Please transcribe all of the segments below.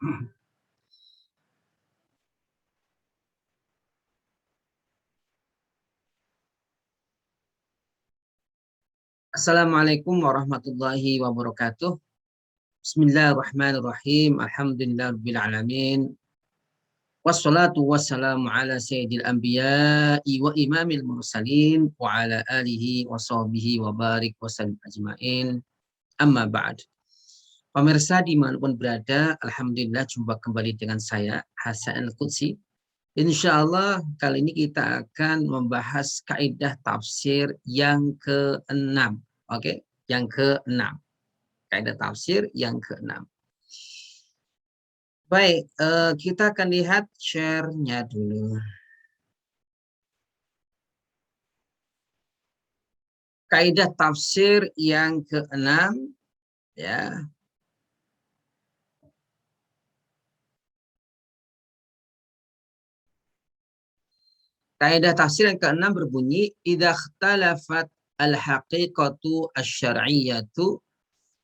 Assalamualaikum warahmatullahi wabarakatuh. Bismillahirrahmanirrahim. Alhamdulillahirabbil alamin. Wassalatu wassalamu ala sayyidil anbiya'i wa imamil mursalin wa ala alihi wa sahbihi wa barik wa sallim ajmain. Amma ba'd. Pemirsa dimanapun berada, alhamdulillah jumpa kembali dengan saya Hasan Al-Qudsi. Insya Allah kali ini kita akan membahas kaidah tafsir yang ke-6. Oke, yang ke-6. Kaidah tafsir yang ke-6. Baik, kita akan lihat share-nya dulu. Kaidah tafsir yang ke-6 ya. Kaidah tafsir yang ke-6 berbunyi idza ikhtalafat al-haqiqatu asy-syar'iyyatu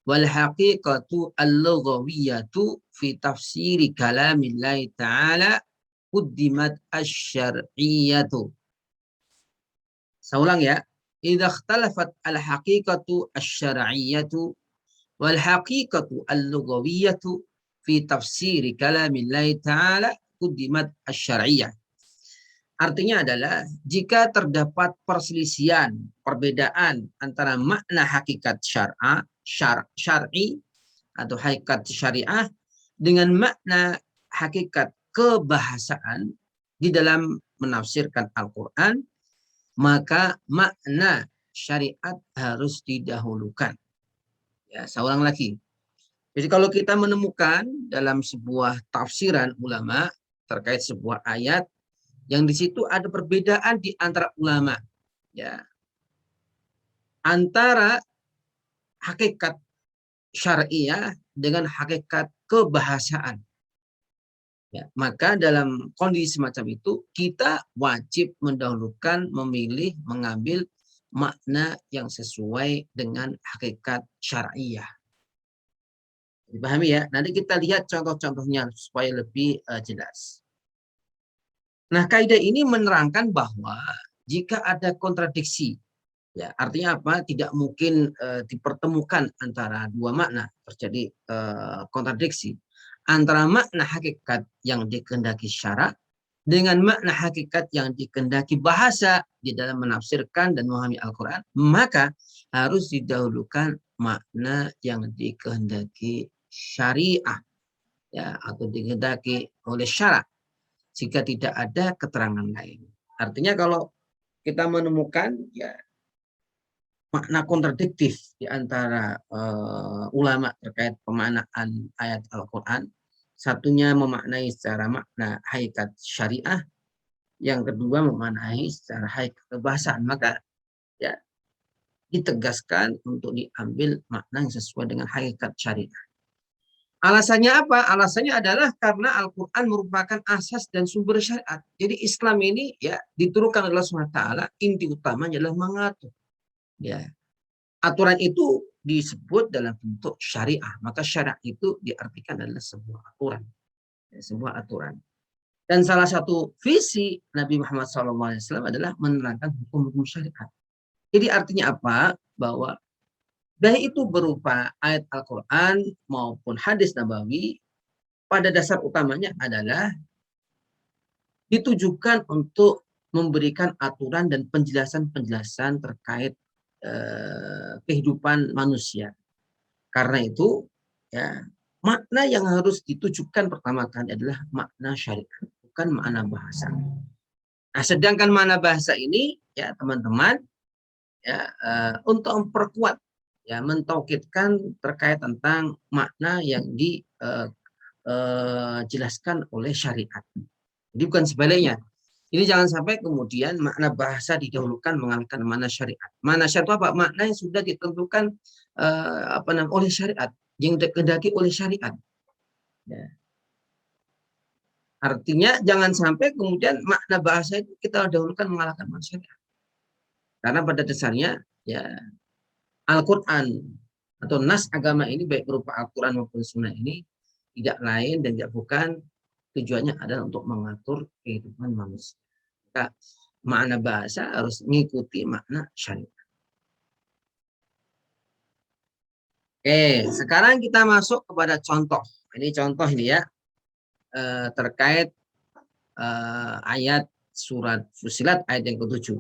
wal haqiqatu al-lughawiyatu fi tafsiri kalamillahi ta'ala quddimat asy-syar'iyyatu. Saya ulang ya. Idza ikhtalafat al-haqiqatu asy-syar'iyyatu wal haqiqatu al-lughawiyatu fi tafsiri kalamillahi ta'ala quddimat asy-syar'iyyah. Artinya adalah jika terdapat perselisihan, perbedaan antara makna hakikat syar'i atau hakikat syariah dengan makna hakikat kebahasaan di dalam menafsirkan Al-Quran, maka makna syariat harus didahulukan. Ya, saya ulang lagi. Jadi kalau kita menemukan dalam sebuah tafsiran ulama terkait sebuah ayat, yang di situ ada perbedaan di antara ulama, ya, antara hakikat syariah dengan hakikat kebahasaan. Ya, maka dalam kondisi semacam itu kita wajib mendahulukan, memilih, mengambil makna yang sesuai dengan hakikat syariah. Dipahami ya? Nanti kita lihat contoh-contohnya supaya lebih jelas. Nah, kaidah ini menerangkan bahwa jika ada kontradiksi, ya artinya apa? Tidak mungkin dipertemukan antara dua makna, terjadi kontradiksi antara makna hakikat yang dikehendaki syara dengan makna hakikat yang dikehendaki bahasa di dalam menafsirkan dan memahami Al-Quran, maka harus didahulukan makna yang dikehendaki syariah, ya, atau dikehendaki oleh syara jika tidak ada keterangan lain. Artinya kalau kita menemukan ya makna kontradiktif di antara ulama terkait pemaknaan ayat Al-Quran, satunya memaknai secara makna hakikat syariah, yang kedua memaknai secara hakikat kebahasaan, maka ya ditegaskan untuk diambil makna yang sesuai dengan hakikat syariah. Alasannya apa? Alasannya adalah karena Al-Quran merupakan asas dan sumber syariat. Jadi Islam ini ya diturunkan oleh Allah SWT, inti utamanya adalah mengatur. Ya, aturan itu disebut dalam bentuk syariah. Maka syariat itu diartikan adalah sebuah aturan. Ya, sebuah aturan. Dan salah satu visi Nabi Muhammad SAW adalah menerangkan hukum-hukum syariat. Jadi artinya apa? Bahwa baik itu berupa ayat Al-Quran maupun hadis Nabawi, pada dasar utamanya adalah ditujukan untuk memberikan aturan dan penjelasan-penjelasan terkait kehidupan manusia. Karena itu, ya, makna yang harus ditujukan pertama kali adalah makna syariat, bukan makna bahasa. Nah, sedangkan makna bahasa ini, ya teman-teman, ya untuk memperkuat, ya mentaukidkan terkait tentang makna yang dijelaskan oleh syariat. Jadi bukan sebaliknya. Ini jangan sampai kemudian makna bahasa didahulukan mengalahkan makna syariat. Makna syariat apa? Makna yang sudah ditentukan oleh syariat, yang dikehendaki oleh syariat. Ya. Artinya jangan sampai kemudian makna bahasa itu kita dahulukan mengalahkan makna syariat. Karena pada dasarnya ya Al-Quran atau nas agama ini baik berupa Al-Quran maupun sunnah ini tidak lain dan tidak bukan tujuannya adalah untuk mengatur kehidupan manusia. Maka makna bahasa harus mengikuti makna syariat. Oke, sekarang kita masuk kepada contoh. Ini contoh ini ya, terkait ayat surat Fussilat ayat yang ke-7.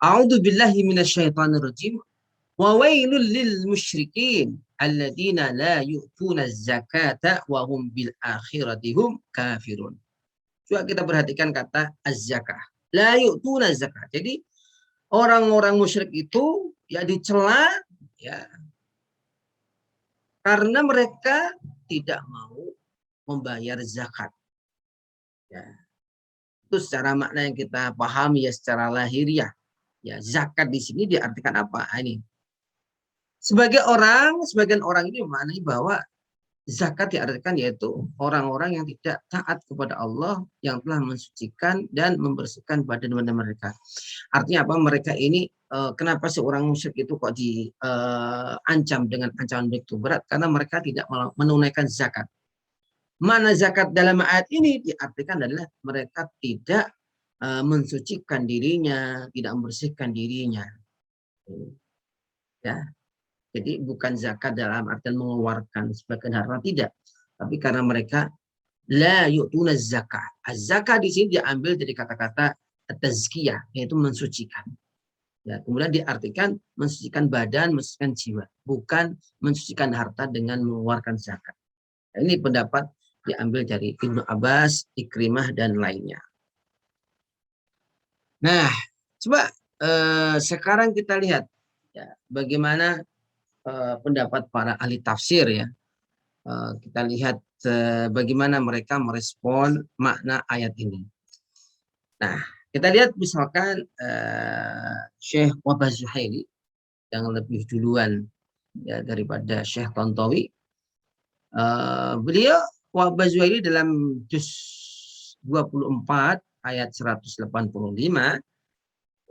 A'udzu billahi minasyaitonir rajim. Wa wailul lil musyrikin alladzina la yu'tuna zakata wa hum bil akhirati hum kafirun. Coba kita perhatikan kata az-zakah. La yu'tuna zakat. Jadi orang-orang musyrik itu ya dicela ya karena mereka tidak mau membayar zakat. Ya. Itu secara makna yang kita pahami ya secara lahiriah. Ya, zakat di sini diartikan apa? Ini sebagian orang ini memaknai bahwa zakat diartikan yaitu orang-orang yang tidak taat kepada Allah yang telah mensucikan dan membersihkan badan-badan mereka. Artinya apa? Mereka ini kenapa sih orang musyrik itu kok diancam dengan ancaman begitu berat? Karena mereka tidak menunaikan zakat. Mana zakat dalam ayat ini diartikan adalah mereka tidak mensucikan dirinya, tidak membersihkan dirinya. Ya, jadi bukan zakat dalam artian mengeluarkan sebagian harta tidak, tapi karena mereka la yu'tuna zakat. Az-zakah di sini diambil dari kata-kata tazkiyah, yaitu mensucikan. Ya, kemudian diartikan mensucikan badan, mensucikan jiwa, bukan mensucikan harta dengan mengeluarkan zakat. Ini pendapat diambil dari Ibnu Abbas, Ikrimah dan lainnya. Nah, coba sekarang kita lihat ya, bagaimana pendapat para ahli tafsir ya. Kita lihat bagaimana mereka merespon makna ayat ini. Nah, kita lihat misalkan Syekh Wahbah Zuhaili yang lebih duluan ya daripada Syekh Tontowi. Beliau Wahbah Zuhaili dalam juz 24 ayat 185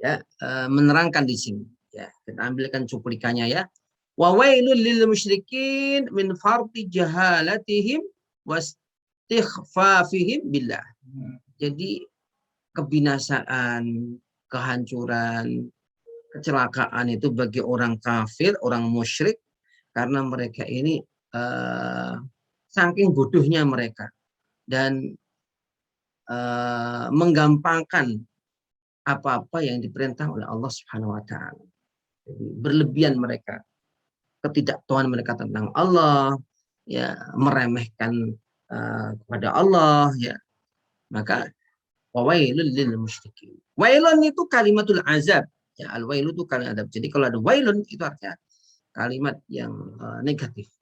ya menerangkan di sini. Ya, kita ambilkan cuplikannya ya. Wa wailul lil musyrikin min farti jahalatihim wastighfafihim billah. Jadi kebinasaan, kehancuran, kecelakaan itu bagi orang kafir, orang musyrik karena mereka ini saking bodohnya mereka dan menggampangkan apa-apa yang diperintah oleh Allah Subhanahu wa taala. Jadi berlebihan mereka, ketidaktahuan mereka tentang Allah, ya meremehkan kepada Allah, ya maka wailul lil musyrikin. Wailun itu kalimatul azab, ya al wailu itu kalimat azab. Jadi kalau ada wailun itu artinya kalimat yang negatif.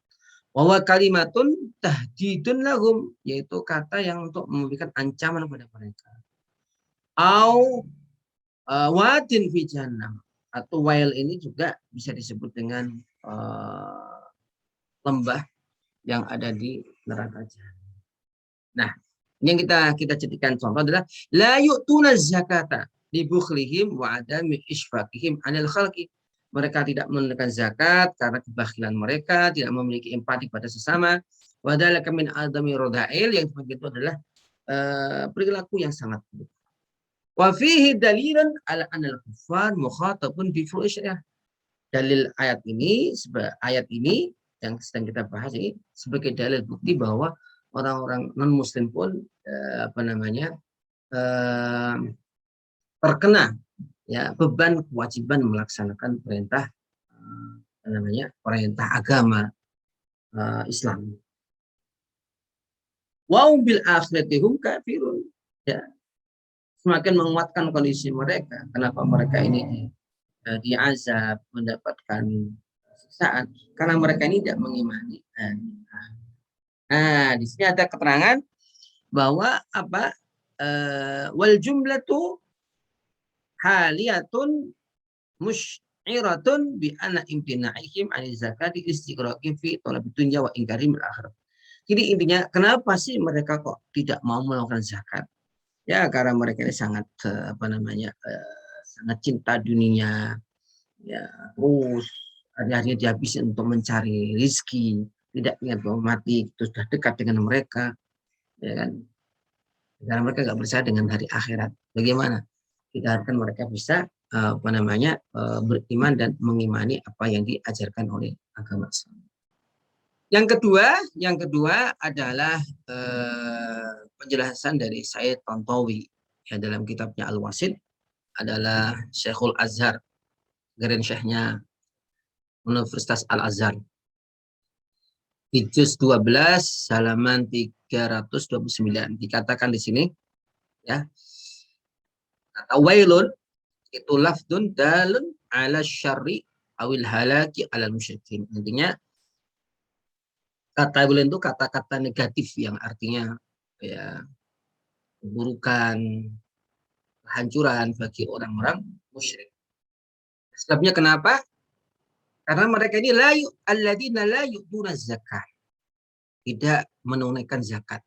Wa kalimatun tahdidun lahum, yaitu kata yang untuk memberikan ancaman kepada mereka. Au wadin fi jahannam, atau wail ini juga bisa disebut dengan lembah yang ada di neraka jahanam. Nah, ini yang kita jadikan contoh adalah la yu'tuna zakata li bukhlihim wa adami isfaqihim anil khalqi. Mereka tidak menunaikan zakat karena kebakhilan mereka, tidak memiliki empati pada sesama. Wa dzalika min adami radha'il, yang seperti itu adalah perilaku yang sangat buruk. Wa fihi dalilun ala anal kuffar mukhatabun bi fu'syah. Dalil ayat ini yang sedang kita bahas ini sebagai dalil bukti bahwa orang-orang non muslim pun terkena ya beban kewajiban melaksanakan perintah perintah agama Islam. Wa bil akhirati kafirun. Ya, semakin menguatkan kondisi mereka. Kenapa mereka ini diazab, mendapatkan siksaan? Karena mereka ini tidak mengimani. Nah, di sini ada keterangan bahwa apa? Wal jumlatu haliyatun musyiratun bi anna imtina'ihim 'ani zakati istighraqin fi talabid dunya wa inkarim al-akhirah. Jadi intinya kenapa sih mereka kok tidak mau melakukan zakat? Ya karena mereka ini sangat sangat cinta dunia, ya terus hari-harinya dihabisin untuk mencari rizki, tidak ingat bahwa mati itu sudah dekat dengan mereka, ya kan? Karena mereka nggak percaya dengan hari akhirat. Bagaimana? Kita harapkan mereka bisa beriman dan mengimani apa yang diajarkan oleh agama Islam. Yang kedua adalah penjelasan dari Said Tantawi ya, dalam kitabnya Al-Wasid adalah Syekhul Azhar, Grand Syekhnya Universitas Al-Azhar. Di juz 12 halaman 329 dikatakan di sini ya, kata wailun itu lafdun dalun ala syarri awil halaki ala musyrikin. Intinya kata wailun itu kata-kata negatif yang artinya ya keburukan, kehancuran bagi orang-orang musyrik. Sebabnya kenapa? Karena mereka ini alladzina la yu'tuna zakat. Tidak menunaikan zakat.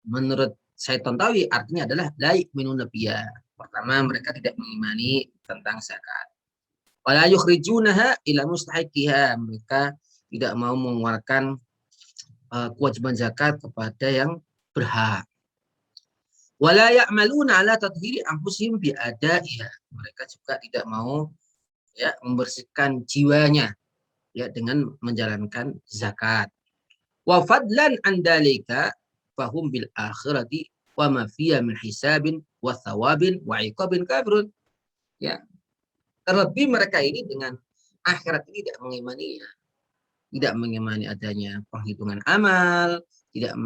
Menurut Said Tantawi artinya adalah la yu'minuna biha. Pertama, mereka tidak mengimani tentang zakat. Wala yukhrijunaha ila mustahiqiha. Mereka tidak mau mengeluarkan kewajiban zakat kepada yang berhak. Wala ya'maluna ala tadhiri anfusihim bi'adaiha. Mereka juga tidak mau ya membersihkan jiwanya ya dengan menjalankan zakat. Wa fadlan an dalika fahum bil akhirati wa ma fiya min hisabin wa thawabin wa iqabin kafirun. Ya, terlebih mereka ini dengan akhirat ini tidak mengimani, tidak mengimani adanya penghitungan amal, tidak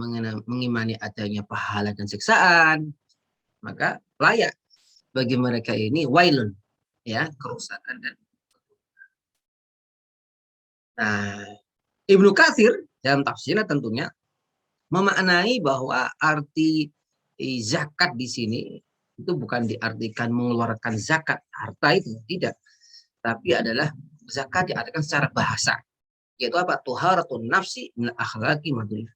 mengimani adanya pahala dan siksaan, maka layak bagi mereka ini wailun, ya, kerusakan dan nah, Ibnu Katsir dalam tafsirnya tentunya memaknai bahwa arti zakat di sini itu bukan diartikan mengeluarkan zakat harta itu, tidak, tapi adalah zakat diartikan secara bahasa, yaitu apa? Tuharatun nafsi min akhlaqi madhullah,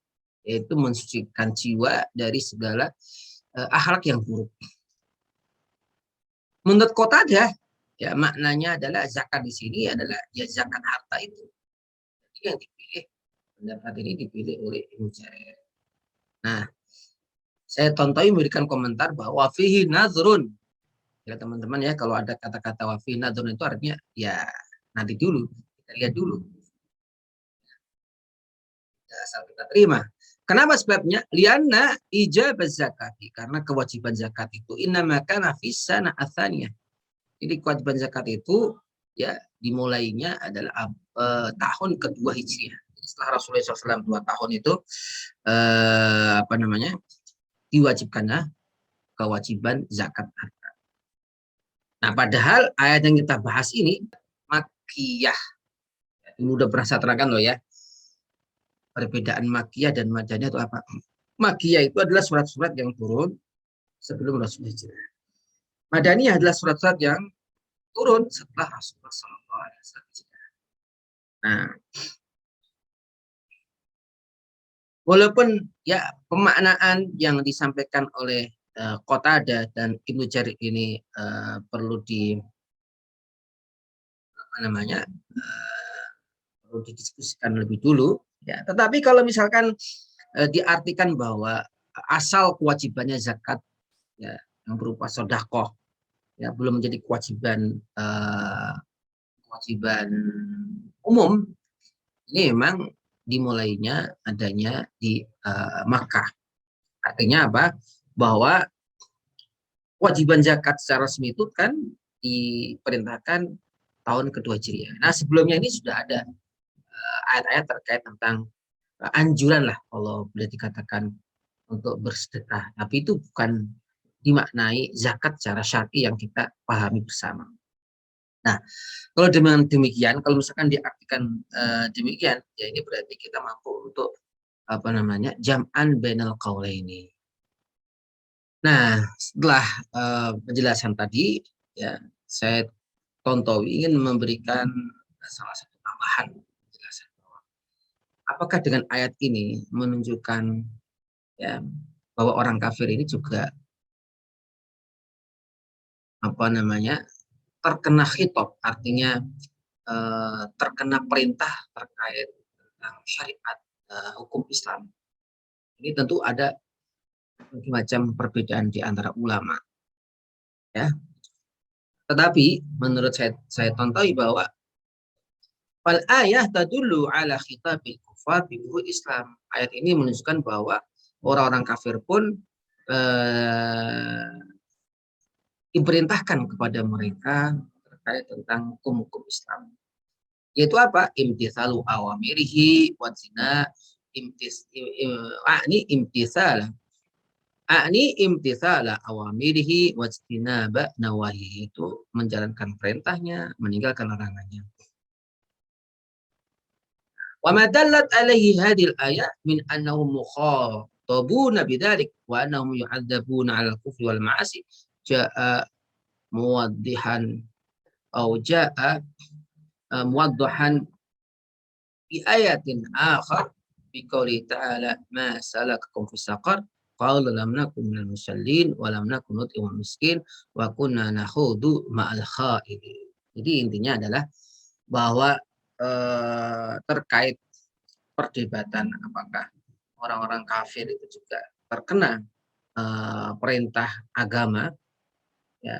yaitu mensucikan jiwa dari segala akhlak yang buruk. Menurut Qatadah ya maknanya adalah zakat di sini adalah ya zakat harta itu. Jadi yang dipilih, pendapat ini dipilih oleh Ibnu Jarir. Nah, saya tonton memberikan komentar bahwa fihi nazrun. Ya teman-teman ya, kalau ada kata-kata wafihi nazrun itu artinya ya nanti dulu, kita lihat dulu. Ya, asal kita terima. Kenapa sebabnya? Lianna ijab zakati, karena kewajiban zakat itu innama kana fis sana atsaniyah. Jadi kewajiban zakat itu ya dimulainya adalah tahun kedua Hijriah. Setelah Rasulullah SAW 2 tahun itu diwajibkanlah kewajiban zakat harta. Nah, padahal ayat yang kita bahas ini Makkiyah. Ini udah pernah saya terangkan loh ya. Perbedaan Makkiyah dan Madaniyah itu apa? Makkiyah itu adalah surat-surat yang turun sebelum Rasulullah hijrah. Madaniyah adalah surat-surat yang turun setelah Rasulullah SAW. Nah, walaupun ya pemaknaan yang disampaikan oleh Qatadah dan Ibnu Jarir ini perlu perlu didiskusikan lebih dulu ya. Tetapi kalau misalkan diartikan bahwa asal kewajibannya zakat ya yang berupa sedekah ya belum menjadi kewajiban umum, ini memang dimulainya adanya di Makkah. Artinya apa? Bahwa kewajiban zakat secara resmi itu kan diperintahkan tahun kedua Hijriah. Nah, sebelumnya ini sudah ada ayat-ayat terkait tentang anjuran lah kalau boleh dikatakan untuk bersedekah. Tapi itu bukan dimaknai zakat secara syar'i yang kita pahami bersama. Nah, kalau dengan demikian, kalau misalkan diartikan demikian, ya ini berarti kita mampu untuk jam'an bainal qaulaini. Nah, setelah penjelasan tadi, ya saya Tontowi ingin memberikan salah satu tambahan penjelasan bahwa apakah dengan ayat ini menunjukkan ya bahwa orang kafir ini juga terkena khitab, artinya terkena perintah terkait syariat hukum Islam. Ini tentu ada macam perbedaan di antara ulama, ya. Tetapi menurut saya tonton bahwa fal ayah tadullu ala khitabil kufar bi Islam. Ayat ini menunjukkan bahwa orang-orang kafir pun eh, diperintahkan kepada mereka terkait tentang hukum-hukum Islam. Yaitu apa? Imtithalu awamirihi wa zina imtithal imtithala awamirihi wa ijtinaba nawahi, itu menjalankan perintahnya, meninggalkan larangannya. Wa ma dallat alaihi hadhil ayat min annahum mukhatabuna bidzalik wa annahum yu'adzabuna 'ala al-kufri wal ma'asi jaa muwaddihan jaa muwaddahan bi ayatin akhar bi qouli ta'ala ma salakakum fis saqar qala lam nakum minal musallin wa lam nakun nut'imul miskin wa kunna nakhudu ma'al khaidin. Jadi intinya adalah bahwa terkait perdebatan apakah orang-orang kafir itu juga terkena perintah agama, ya,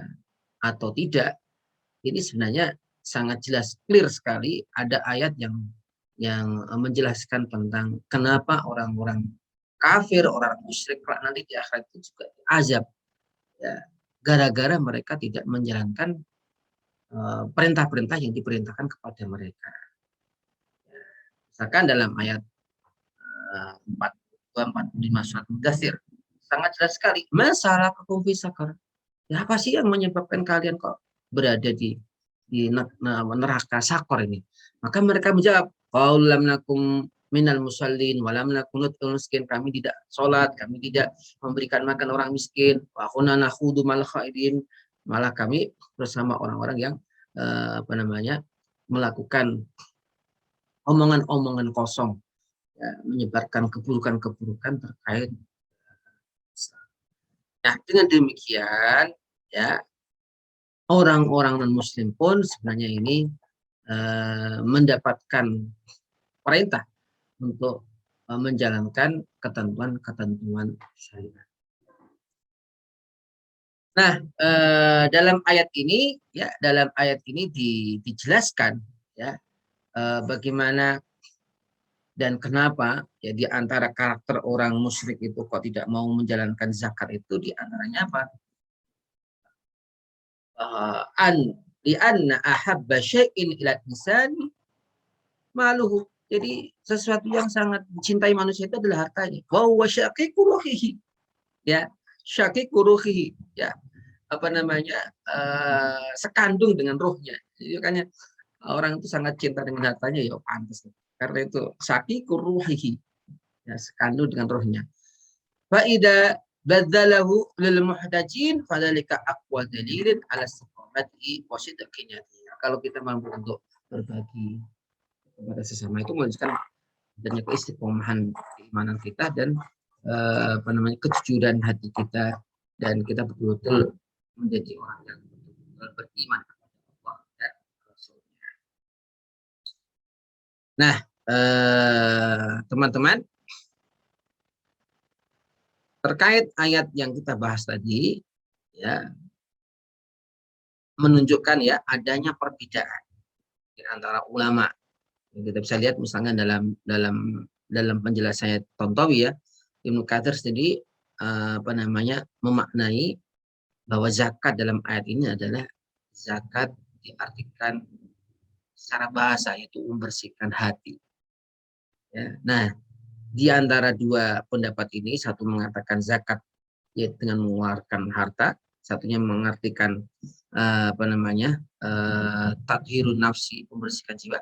atau tidak, ini sebenarnya sangat jelas, clear sekali. Ada ayat yang menjelaskan tentang kenapa orang-orang kafir, orang musyrik nanti di akhirat itu juga azab, ya, gara-gara mereka tidak menjalankan perintah-perintah yang diperintahkan kepada mereka. Misalkan dalam ayat 45 surat Mudaththir sangat jelas sekali, masalah kekumfi sakar. Ya, apa sih yang menyebabkan kalian kok berada di neraka sakor ini? Maka mereka menjawab, qaul lam nakum minal musallin wa lam nakun nut'imul miskin. Kami tidak sholat, kami tidak memberikan makan orang miskin, wa kunna nakhudu mal khaidin. Malah kami bersama orang-orang yang melakukan omongan-omongan kosong, ya, menyebarkan keburukan-keburukan terkait. Nah, dengan demikian, ya, orang-orang non-muslim pun sebenarnya ini mendapatkan perintah untuk menjalankan ketentuan-ketentuan syariat. Nah, dalam ayat ini, ya, dijelaskan, ya, bagaimana dan kenapa, ya, di antara karakter orang musyrik itu kok tidak mau menjalankan zakat itu, di antaranya apa? Li'anna ahabba syai'in ila insani maluhu. Jadi sesuatu yang sangat dicintai manusia itu adalah hartanya. Wa huwa syaqiqu ruhihi. Ya, syaqiqu ruhihi. Ya, apa namanya? Sekandung dengan rohnya. Jadi makanya orang itu sangat cinta dengan hartanya, ya pantas. Karena itu syaqiqu ruhihi. Ya, sekandung dengan rohnya. Fa idza badzalahu lil muhtajin fadzalika aqwa dalilin ala istiqamati wa sidqi niyati. Kalau kita mampu untuk berbagi kepada sesama itu menunjukkan adanya keistiqomahan keimanan kita dan kejujuran hati kita, dan kita betul-betul menjadi orang yang betul-betul beriman kepada Allah dan Rasulnya. Nah, teman-teman, terkait ayat yang kita bahas tadi, ya, menunjukkan, ya, adanya perbedaan di antara ulama. Kita bisa lihat misalnya dalam penjelasannya Tontowi, ya, Ibnu Katsir sendiri memaknai bahwa zakat dalam ayat ini adalah zakat diartikan secara bahasa, yaitu membersihkan hati. Ya. Nah, di antara dua pendapat ini, satu mengatakan zakat yaitu dengan mengeluarkan harta, satunya mengartikan tathirun nafsi, membersihkan jiwa.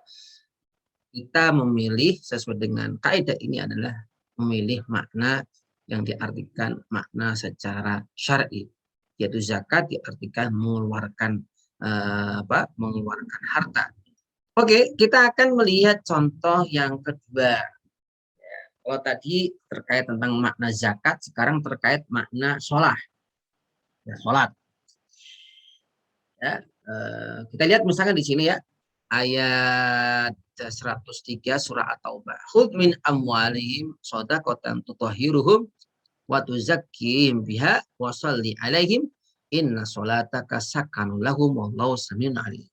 Kita memilih sesuai dengan kaidah ini adalah memilih makna yang diartikan makna secara syar'i, yaitu zakat diartikan mengeluarkan mengeluarkan harta. Oke, kita akan melihat contoh yang kedua. Kalau tadi terkait tentang makna zakat, sekarang terkait makna sholat. Ya, sholat. Ya, kita lihat misalnya di sini, ya, ayat 103 surah At-Taubah. Khudh min amwalihim shadaqatan tutahhiruhum wa tuzakkihim biha wa shalli alaihim inna sholataka sakanun lahum wallahu samiun alim.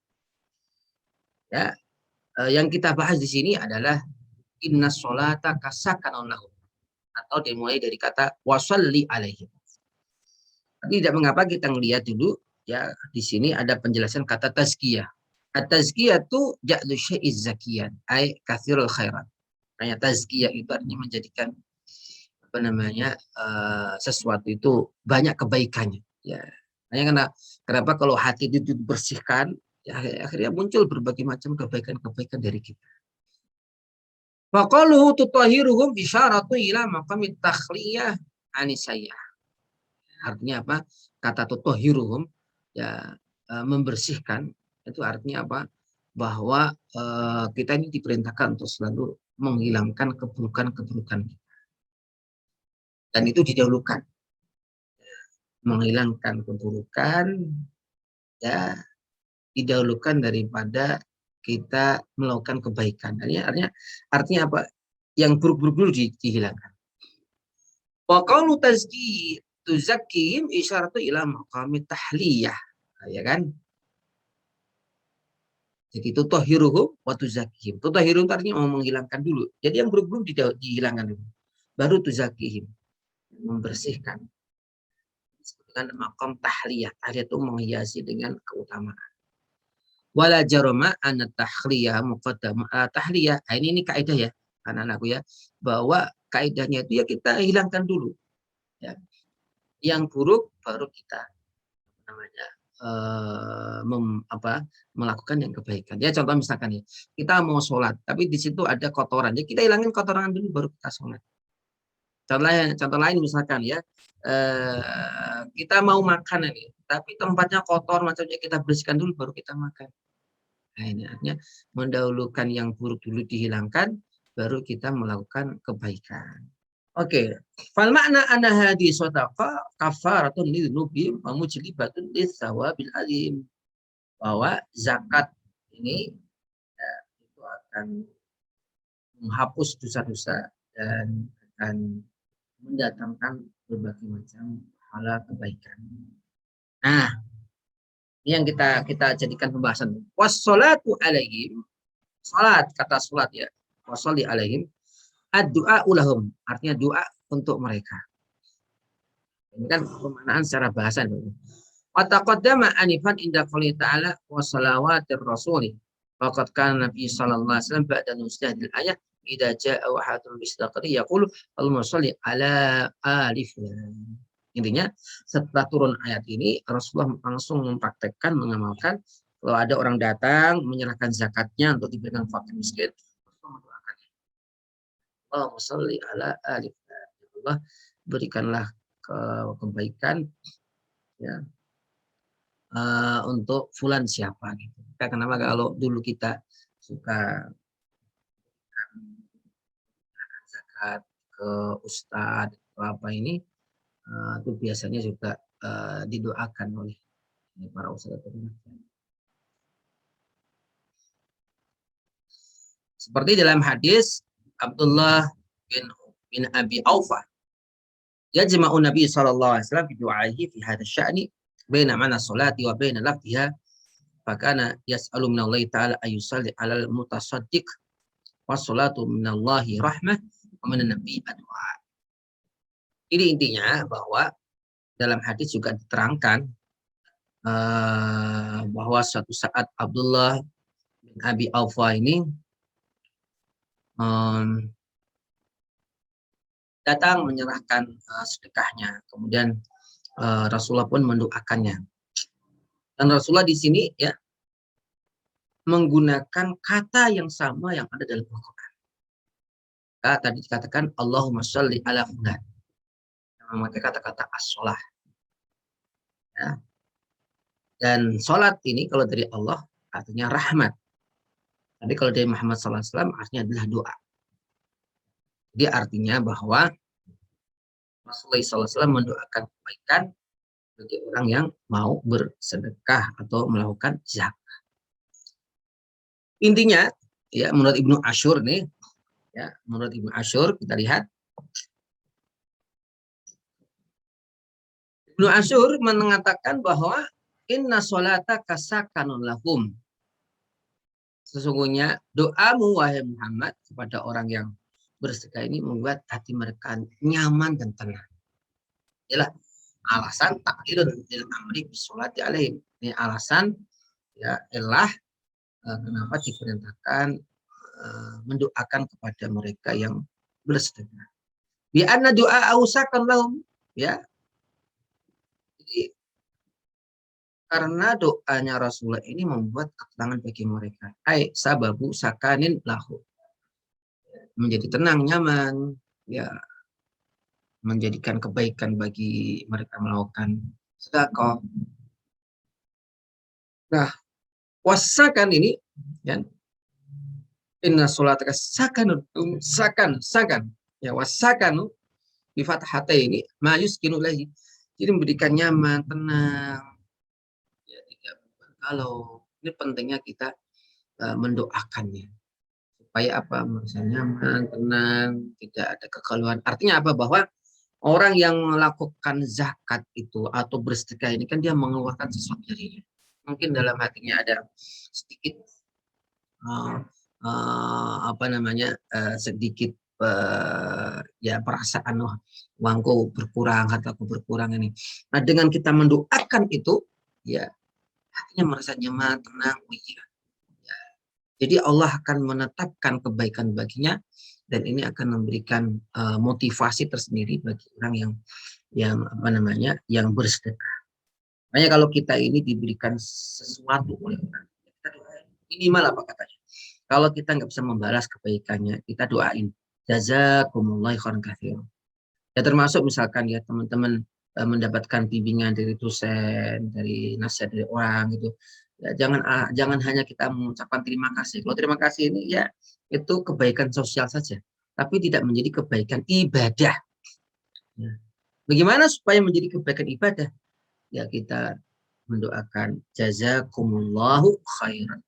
Ya, yang kita bahas di sini adalah inna sholataka sakanun lahum, atau dimulai dari kata wa shalli alaihim. Tapi tidak mengapa kita ngelihat dulu ya, di sini ada penjelasan kata tazkiyah. At-tazkiyah itu ja'lu syai'iz zakiyan, ay katsirul khairat. Kayak tazkiyah itu artinya menjadikan apa namanya sesuatu itu banyak kebaikannya. Ya, hanya kenapa kalau hati itu dibersihkan, ya, akhirnya muncul berbagai macam kebaikan-kebaikan dari kita. Faqaluhu tutahhiruhum isyaratu ila maqamit takhliyah anisayah. Artinya apa? Kata tutahhiruhum ya, membersihkan, itu artinya apa? Bahwa kita ini diperintahkan untuk selalu menghilangkan keburukan-keburukan kita. Dan itu didahulukan. Menghilangkan keburukan ya didahulukan daripada kita melakukan kebaikan. Artinya apa? Yang buruk-buruk dulu dihilangkan. Wa qaulu tuzakkihim isyaratu ila maqami tahliyah. Ya kan? Jadi tutahhiruhum wa tuzakkihim. Tutahhiruhum artinya mau menghilangkan dulu. Jadi yang buruk-buruk dihilangkan dulu. Baru tuzakkihim, membersihkan. Dengan maqam tahliyah. Tahliyah itu menghiasi dengan keutamaan. Wala jarama an tahliyah muqaddam tahliyah. Ini kaidah ya, anak-anakku ya, bahwa kaidahnya itu ya kita hilangkan dulu. Ya. Yang buruk baru kita namanya melakukan yang kebaikan. Ya contoh misalkan ya, kita mau sholat, tapi di situ ada kotoran. Ya kita hilangin kotoran dulu baru kita sholat. Contoh lain misalkan ya, kita mau makan ini, tapi tempatnya kotor, macamnya kita bersihkan dulu baru kita makan. Nah, ini artinya mendahulukan yang buruk dulu dihilangkan, baru kita melakukan kebaikan. Oke, fal makna anna hadhi shadaqah kafaratun lidzunubi wa mujlibatun litsawabil alim. Bahwa zakat ini ya, itu akan menghapus dosa-dosa dan akan mendatangkan berbagai macam pahala kebaikan. Nah, ini yang kita jadikan pembahasan. Wassalatu alaihim, salat, kata salat ya. Wassalli alaihim, ad-du'a ulahum, artinya doa untuk mereka. Ini kan pemaknaan secara bahasa. Wa taqaddama anifan inda qouli ta'ala wa salawatir rasuli. Faqad kana Nabi sallallahu alaihi wasallam ba'da nuzulil ayat idza jaa ahadun bistaqri yaqulu Allahumma shalli ala ali fulan. Intinya setelah turun ayat ini Rasulullah langsung mempraktekkan, mengamalkan, kalau ada orang datang menyerahkan zakatnya untuk diberikan fakir miskin, Rasulullah mendoakan, Allahumma shalli ala ali fulan. Allah berikanlah kebaikan ya untuk fulan siapa gitu. Kenapa kalau dulu kita suka zakat ke ustadz atau apa ini, itu biasanya juga didoakan oleh para ustadz. Seperti dalam hadis Abdullah bin Abi Aufa, yajma'u Nabi sallallahu alaihi wasallam fi du'aihi fi hadha sya'ni baina mana salati wa baina lafziha, fakana yas'alu minallahi ta'ala ayusalli 'alal mutasaddiq wassalatu minallahi rahmah wa minan nabi addu'a. Ini intinya bahwa dalam hadis juga diterangkan bahwa suatu saat Abdullah bin Abi Aufa ini datang menyerahkan sedekahnya, kemudian Rasulullah pun mendoakannya. Dan Rasulullah di sini ya menggunakan kata yang sama yang ada dalam Al-Quran. Tadi dikatakan Allahumma sholli ala fulan, memakai kata-kata as-sholah. Ya. Dan sholat ini kalau dari Allah artinya rahmat. Tapi kalau dari Muhammad SAW artinya adalah doa. Jadi artinya bahwa Rasulullah SAW mendoakan kebaikan bagi orang yang mau bersedekah atau melakukan zakat. Intinya ya menurut Ibnu Asyur nih, ya menurut Ibnu Asyur kita lihat Ibnu Asyur mengatakan bahwa inna sholata kasakanun lahum. Sesungguhnya doamu wahai Muhammad kepada orang yang bersedekah ini membuat hati mereka nyaman dan tenang. Inilah alasan taklidun lil amri bisolati alaihim. Ini alasan ya elah kenapa diperintahkan mendoakan kepada mereka yang bersedekah. Bi anna doa ausakan lahum, ya. Jadi karena doanya Rasulullah ini membuat ketenangan bagi mereka. Ai sababu sakanin lahu. Menjadi tenang, nyaman, ya, menjadikan kebaikan bagi mereka melakukan sedekah. Nah, wasakan ini ya, inna sholataka sakanun, sakan. Ya, wasakanu bi fathataini ma yuskinu lahi. Jadi memberikan nyaman, tenang. Ya, tidak kalau ini pentingnya kita mendoakannya supaya apa? Merasa nyaman, tenang, tidak ada kekeluhan. Artinya apa? Bahwa orang yang melakukan zakat itu atau bersedekah ini kan dia mengeluarkan sesuatu darinya. Mungkin dalam hatinya ada sedikit uh, apa namanya sedikit ya perasaan uangku berkurang, hartaku berkurang ini. Nah dengan kita mendoakan itu ya hatinya merasa nyaman, tenang, oh iya. Ya. Jadi Allah akan menetapkan kebaikan baginya dan ini akan memberikan motivasi tersendiri bagi orang yang apa namanya yang bersedekah. Makanya kalau kita ini diberikan sesuatu oleh orang, kita doain. Minimal apa katanya? Kalau kita nggak bisa membalas kebaikannya, kita doain. Jazakumullah khairan katsiran. Ya termasuk misalkan ya teman-teman mendapatkan bimbingan dari dosen, dari nasihat dari orang gitu. Ya, jangan hanya kita mengucapkan terima kasih. Kalau terima kasih ini ya itu kebaikan sosial saja, tapi tidak menjadi kebaikan ibadah. Ya. Bagaimana supaya menjadi kebaikan ibadah? Ya kita mendoakan jazakumullahu khairan.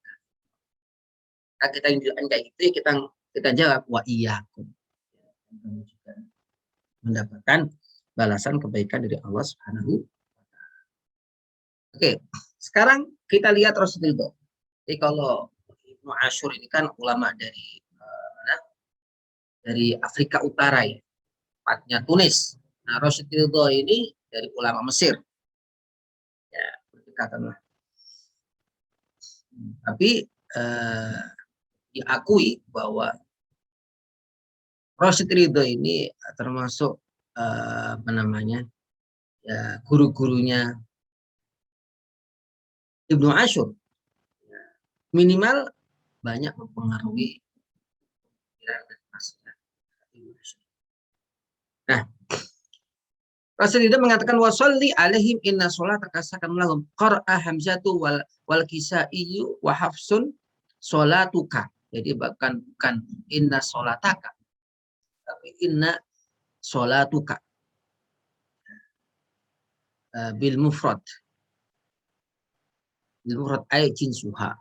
Nah, kita yang kayak gitu ya kita jawab wa iyyakum. Kamu juga mendapatkan balasan kebaikan dari Allah Subhanahu. Oke, sekarang kita lihat Rasulullah. Jadi kalau Ibnu Asyur ini kan ulama dari mana? Dari Afrika Utara ya, tepatnya Tunis. Nah, Rasulullah ini dari ulama Mesir. Ya, berdekatan. Tapi diakui bahwa Rosid Ridho ini termasuk apa namanya ya guru-gurunya Ibnu Asyur. Minimal banyak mempengaruhi pikiran dan masalah Ibnu Asyur. Nah, Rasul itu mengatakan wasolli alaihim inna sholataka sakanun lahum qara'a hamzatu wal kisaiyu wa hafsun sholatuka. Jadi bukan inna sholataka tapi inna sholatuka bil mufrad ay jinsuha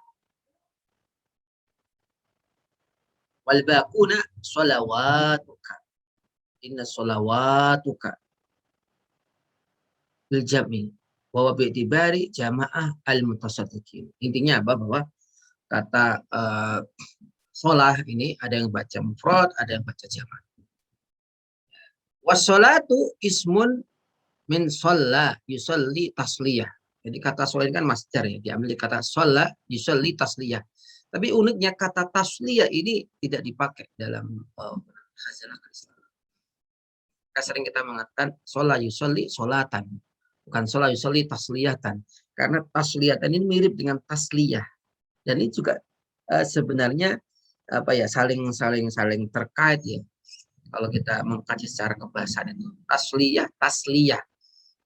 wal baquna sholawatuka inna sholawatuka bil jami wa bi'tibari jamaah al mutasaddiqin. Intinya apa? Bahwa kata sholah ini ada yang baca mufrad, ada yang baca jamak. Wassolatu ismun min sholla yusolli tasliyah. Jadi kata sholah ini kan masdar ya, diambil dari kata sholla yusolli tasliyah. Tapi uniknya kata tasliyah ini tidak dipakai dalam khazalah Islam. Sering kita mengatakan sholla yusolli sholatan, bukan sholla yusolli tasliyatan. Karena tasliyatan ini mirip dengan tasliyah. Dan ini juga sebenarnya apa ya saling terkait ya. Kalau kita mengkaji secara kebahasaan itu tasliyah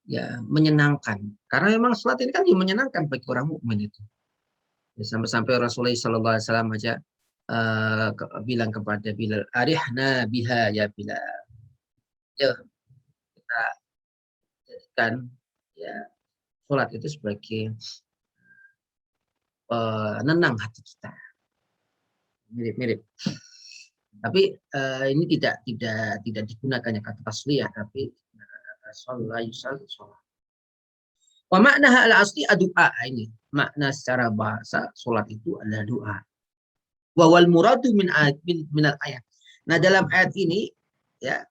ya menyenangkan. Karena memang salat ini kan menyenangkan bagi orang mukmin itu. Ya, sampai-sampai Rasulullah SAW aja bilang kepada Bilal, arihna biha ya Bilal. Ya kita jadikan ya salat itu sebagai penenang hati kita. mirip-mirip. Tapi ini tidak digunakannya kata tasliyah, tapi kata sholat yusalli sholat. Wa makna al asli doa ini. Makna secara bahasa sholat itu adalah doa. Wa wal muradu min ayat. Nah, dalam ayat ini ya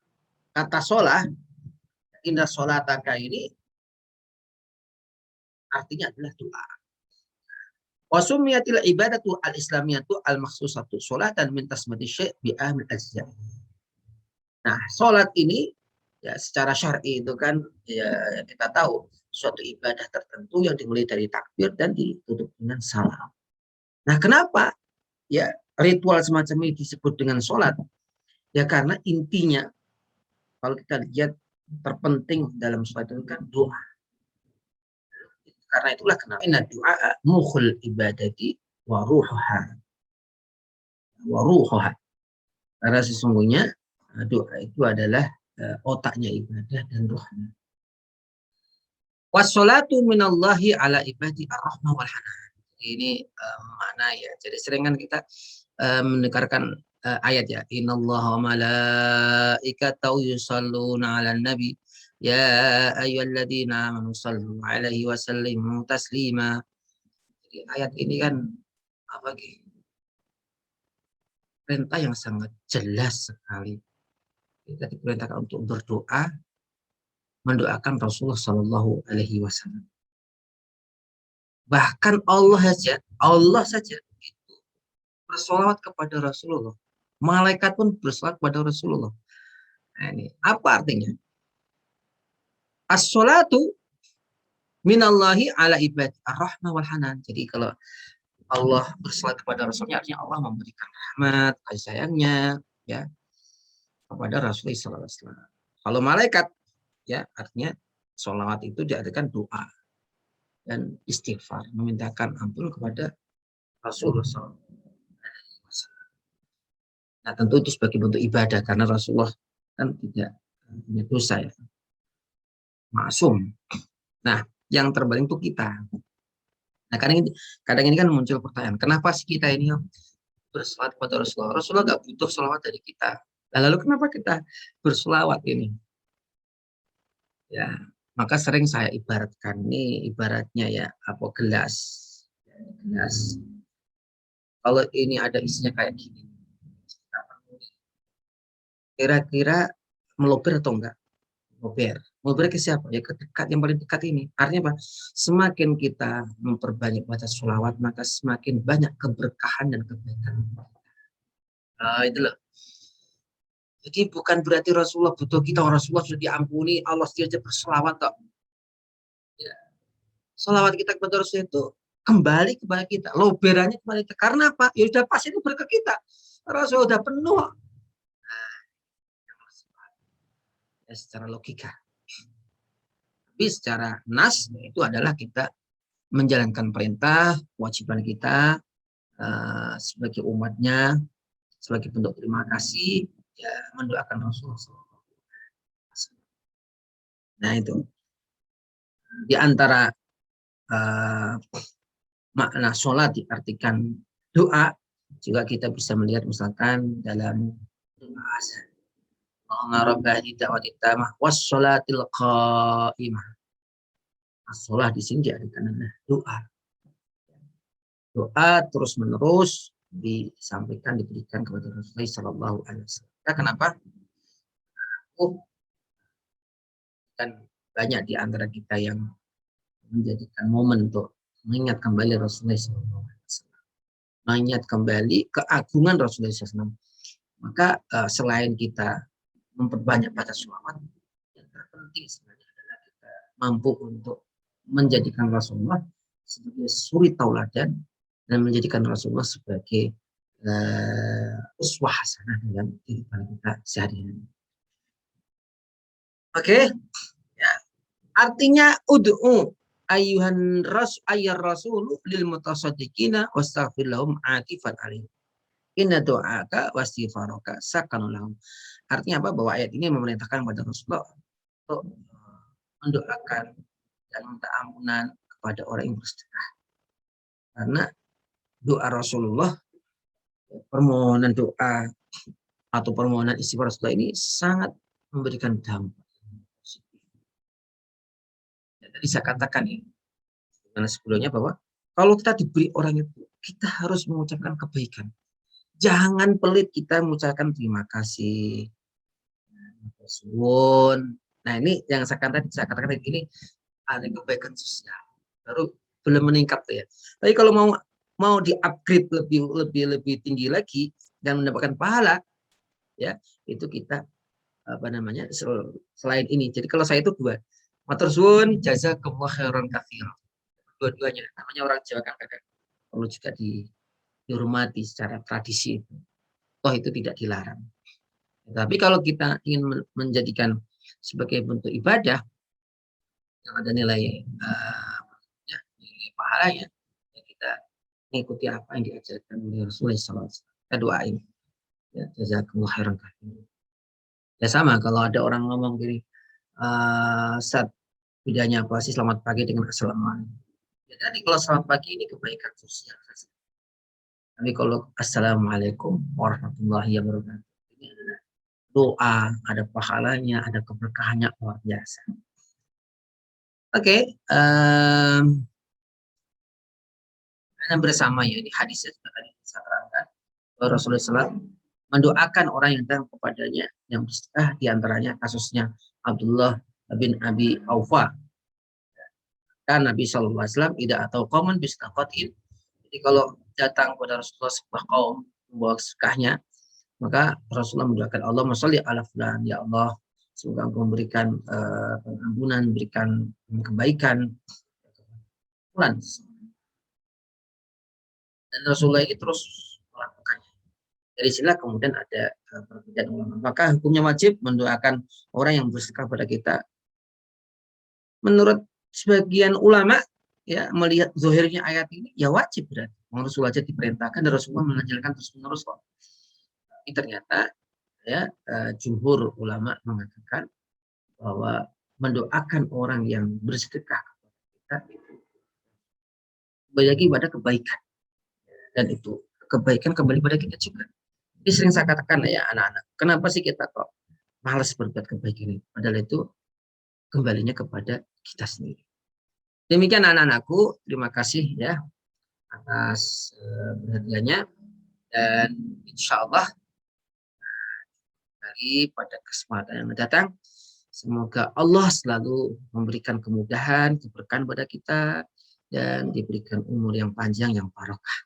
kata sholat, inna sholataka ini artinya adalah doa. Wasumiyatil ibadatu al-islamiyatu al-makhsusatu sholatan min tasmati syai' bi ahmil ajza. Nah, sholat ini ya secara syar'i itu kan ya kita tahu suatu ibadah tertentu yang dimulai dari takbir dan ditutup dengan salam. Nah, kenapa ya ritual semacam ini disebut dengan sholat? Ya karena intinya kalau kita lihat terpenting dalam sholat itu kan doa. Karena itulah kenapa inna du'a mukhul ibadati wa ruhuha. Wa ruhuha. Karena sesungguhnya doa itu adalah otaknya ibadah dan ruhnya. Wassalatu minallahi ala ibadi ar-rahmah wal hanan. Ini makna ya. Jadi seringan kita mendengarkan ayat ya. Innallaha wa malaikatahu yusalluna 'alan nabi. Ya ayyuhalladzina amanu shallu 'alaihi wa sallimu taslima. Jadi ayat ini kan apa gitu? Perintah yang sangat jelas sekali. Kita diperintahkan untuk berdoa, mendoakan Rasulullah Shallallahu Alaihi Wasallam. Bahkan Allah saja itu bersolawat kepada Rasulullah. Malaikat pun bersolawat kepada Rasulullah. Nah, ini apa artinya? As-salatu minallahi ala ibadi ar-rahmah wal hanan. Jadi kalau Allah bersolawat kepada Rasulnya, artinya Allah memberikan rahmat, kasih sayangnya, ya kepada Rasulullah SAW. Kalau malaikat, ya artinya sholawat itu diartikan doa dan istighfar, memintakan ampun kepada Rasulullah SAW. Nah, tentu itu sebagai bentuk ibadah karena Rasulullah kan tidak punya dosa ya, maksum. Nah, yang terbaik untuk kita. Nah, kadang ini kan muncul pertanyaan, kenapa sih kita ini berselawat kepada Rasulullah? Rasulullah nggak butuh selawat dari kita. Lalu kenapa kita berselawat ini? Ya, maka sering saya ibaratkan ini ibaratnya ya apa gelas. Kalau ini ada isinya kayak gini, kira-kira meluber atau enggak? Meluber ke siapa? Ya ke dekat, yang paling dekat ini. Artinya apa? Semakin kita memperbanyak baca sholawat, maka semakin banyak keberkahan dan kebaikan. Nah, itu loh. Jadi bukan berarti Rasulullah butuh kita, Rasulullah sudah diampuni, Allah saja berselawat kok. Ya. Sholawat kita kepada Rasul itu kembali kepada kita, loberannya kembali kita. Karena apa? Ya sudah pasti itu berkat kita. Rasul sudah penuh. Ya, secara logika. Tapi secara nas itu adalah kita menjalankan perintah, kewajiban kita sebagai umatnya, sebagai bentuk terima kasih, ya mendoakan Rasulullah. Nah itu di antara makna sholat diartikan doa, juga kita bisa melihat misalkan dalam doa azan. Allahumma rabbani da'wati tamah wassolatil qa'imah. As-sholah di sini diartikan adalah doa. Doa terus menerus disampaikan, diberikan kepada Rasulullah Shallallahu Alaihi Wasallam. Nah, kenapa? Kan banyak di antara kita yang menjadikan momen untuk mengingat kembali Rasulullah SAW, mengingat kembali keagungan Rasulullah SAW. Maka selain kita memperbanyak baca sholawat, yang terpenting sebenarnya adalah kita mampu untuk menjadikan Rasulullah sebagai suri tauladan dan menjadikan Rasulullah sebagai uswah hasanah dalam kehidupan kita sehari-hari. Oke, ya. Artinya ud'u ayyuhan ayyar rasulu lil mutasaddiqina wastaghfir lahum akifan alaihim. Inna du'aka wastighfaraka sakanun lahum. Artinya apa? Bahwa ayat ini memerintahkan kepada Rasulullah untuk mendoakan dan minta ampunan kepada orang yang bersedekah. Karena doa Rasulullah permohonan doa atau permohonan istighfar Rasulullah ini sangat memberikan dampak positif. Dan tadi saya katakan ya, karena sebelumnya bahwa kalau kita diberi orang itu, kita harus mengucapkan kebaikan. Jangan pelit kita mengucapkan terima kasih, suwun. Nah ini yang saya katakan tadi ini ada kebaikan sosial. Baru belum meningkat tuh ya. Tapi kalau mau di-upgrade lebih tinggi lagi dan mendapatkan pahala, ya itu kita apa namanya selain ini. Jadi kalau saya itu dua, matur suwun, jazakumullah khairan katsira. Dua-duanya namanya orang Jawa kan kadang perlu juga dihormati secara tradisi itu. Toh itu tidak dilarang. Tapi kalau kita ingin menjadikan sebagai bentuk ibadah yang ada nilai nilai pahalanya, ya kita mengikuti apa yang diajarkan oleh Rasulullah SAW. Kita doain, ya jazakumullah khairan katsira. Ya sama kalau ada orang ngomong gini, Ustaz, bedanya apa sih selamat pagi dengan assalamualaikum? Ya tadi kalau selamat pagi ini kebaikan sosial. Tapi kalau assalamualaikum warahmatullahi wabarakatuh, ini adalah doa, ada pahalanya, ada keberkahannya luar biasa. Oke, dan bersama ya di hadis yang tadi saya terangkan, Rasulullah SAW mendoakan orang yang datang kepadanya yang bersedekah, diantaranya kasusnya Abdullah bin Abi Aufa. Kan Nabi SAW tidak atau kauman bistaqatin. Jadi kalau datang kepada Rasulullah sebuah kaum membawa sedekahnya, maka Rasulullah mendoakan Allah sholli ala fulan, ya Allah semoga engkau memberikan pengampunan, berikan kebaikan fulan. Dan Rasulullah ini terus melakukannya. Dari sinilah kemudian ada perbedaan ulama. Maka hukumnya wajib mendoakan orang yang bersedekah pada kita. Menurut sebagian ulama ya melihat zahirnya ayat ini ya wajib berarti. Rasulullah aja diperintahkan dan Rasulullah mengajarkan terus menerus kok. Tapi ternyata ya jumhur ulama mengatakan bahwa mendoakan orang yang bersedekah kepada kita itu kembali lagi pada kebaikan, dan itu kebaikan kembali pada kita juga. Jadi sering saya katakan ya anak-anak, kenapa sih kita kok malas berbuat kebaikan ini? Padahal itu kembalinya kepada kita sendiri. Demikian anak-anakku, terima kasih ya atas perhatiannya, dan insya Allah pada kesempatan yang mendatang semoga Allah selalu memberikan kemudahan, keberkahan pada kita, dan diberikan umur yang panjang yang barokah.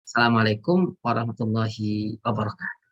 Assalamualaikum warahmatullahi wabarakatuh.